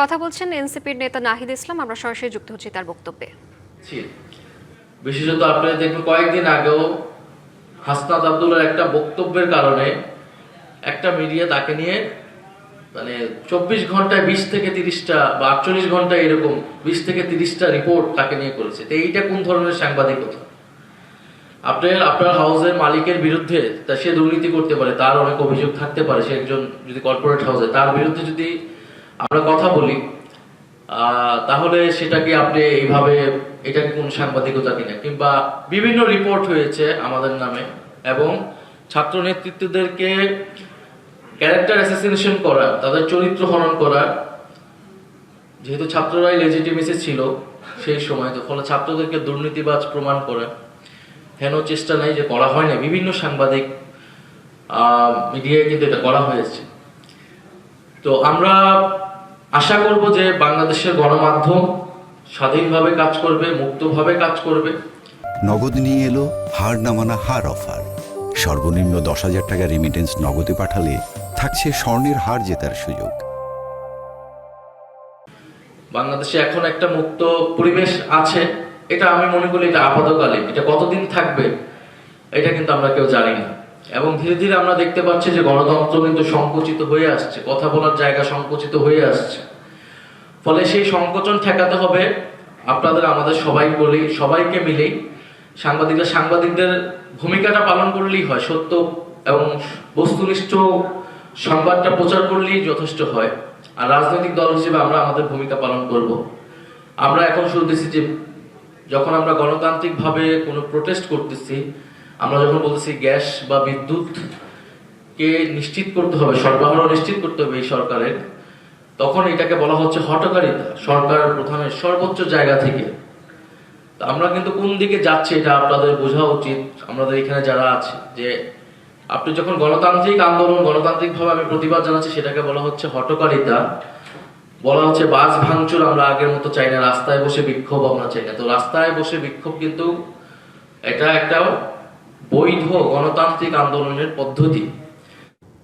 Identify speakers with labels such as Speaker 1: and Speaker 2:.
Speaker 1: কথা বলছেন এনসিপির নেতা নাহিদ ইসলাম। আমরা সরাসরি যুক্ত হচ্ছি তার বক্তব্যে।
Speaker 2: বিশেষত আপনারা দেখবেন কয়েকদিন আগেও হাসনাত আব্দুল্লাহর একটা বক্তব্যের কারণে একটা মিডিয়া তাকে নিয়ে 24 ঘন্টায় 20 থেকে 30টা বা 48 ঘন্টায় এরকম 20 থেকে 30টা রিপোর্ট তাকে নিয়ে করেছে। তো এইটা কোন ধরনের সাংবাদিকতা? আপনার হাউসের মালিকের বিরুদ্ধে তা সে দুর্নীতি করতে পারে, তার অনেক অভিযোগ থাকতে পারে, সে একজন যদি কর্পোরেট হাউসে, তার বিরুদ্ধে যদি আমরা কথা বলি তাহলে সেটা কি আপনি এইভাবে, এটা কি কোন সাংবাদিকতা কিনা? কিংবা বিভিন্ন রিপোর্ট হয়েছে আমাদের নামে এবং ছাত্র নেতৃত্বদেরকে ক্যারেক্টার অ্যাসাসিনেশন করা, তাদের চরিত্র হনন করা, যেহেতু ছাত্ররাই লেজিটিমেসি ছিল সেই সময়, তো ফলে ছাত্রদেরকে দুর্নীতিবাজ প্রমাণ করা, হেন চেষ্টা নাই যে করা হয় না। বিভিন্ন সাংবাদিক মিডিয়ায় কিন্তু এটা করা হয়েছে। তো আমরা আশা করব যে বাংলাদেশের গণমাধ্যম স্বাধীনভাবে কাজ করবে, মুক্তভাবে কাজ করবে।
Speaker 3: নগদ নিয়ে এলো হার না মানা হার অফার। সর্বনিম্ন 10,000 টাকা রেমিটেন্স নগদে পাঠালে থাকছে স্বর্ণের হার জেতার সুযোগ।
Speaker 2: বাংলাদেশে এখন একটা মুক্ত পরিবেশ আছে, এটা আমি মনে করি এটা আপাতকালীন। এটা কতদিন থাকবে এটা কিন্তু আমরা কেউ জানি না। এবং ধীরে ধীরে আমরা দেখতে পাচ্ছি যে গণতন্ত্র কিন্তু সংকুচিত হয়ে আসছে, কথা বলার জায়গা সংকুচিত হয়ে আসছে। ফলে সেই সংকোচন ঠেকাতে হবে আপনাদের আমাদের সবাইকে মিলেই। সাংবাদিকদের ভূমিকাটা পালন করলেই হয়, সত্য এবং বস্তুনিষ্ঠ সংবাদটা প্রচার করলেই যথেষ্ট হয়। আর রাজনৈতিক দল হিসেবে আমরা আমাদের ভূমিকা পালন করব। আমরা এখন শুনতেছি যে যখন আমরা গণতান্ত্রিকভাবে কোনো প্রোটেস্ট করতেছি, আমরা যখন বলতেছি গ্যাস বা বিদ্যুৎ কে নিশ্চিত করতে হবে, সরবরাহ নিশ্চিত করতে হবে এই সরকারের, তখন এটাকে বলা হচ্ছে হঠকারিতা সরকার প্রধানের সর্বোচ্চ জায়গা থেকে। আমরা কিন্তু কোন দিকে যাচ্ছে এটা আপনাদের বোঝা উচিত, আমাদের এখানে যারা আছে, যে আপনি যখন গণতান্ত্রিক আন্দোলন, গণতান্ত্রিকভাবে আমি প্রতিবাদ জানাচ্ছি, সেটাকে বলা হচ্ছে হঠকারিতা, বলা হচ্ছে বাস ভাঙচুর আমরা আগের মতো চাই না, রাস্তায় বসে বিক্ষোভ আমরা চাই না। তো রাস্তায় বসে বিক্ষোভ কিন্তু এটা একটা বৈধ গণতান্ত্রিক আন্দোলনের পদ্ধতি।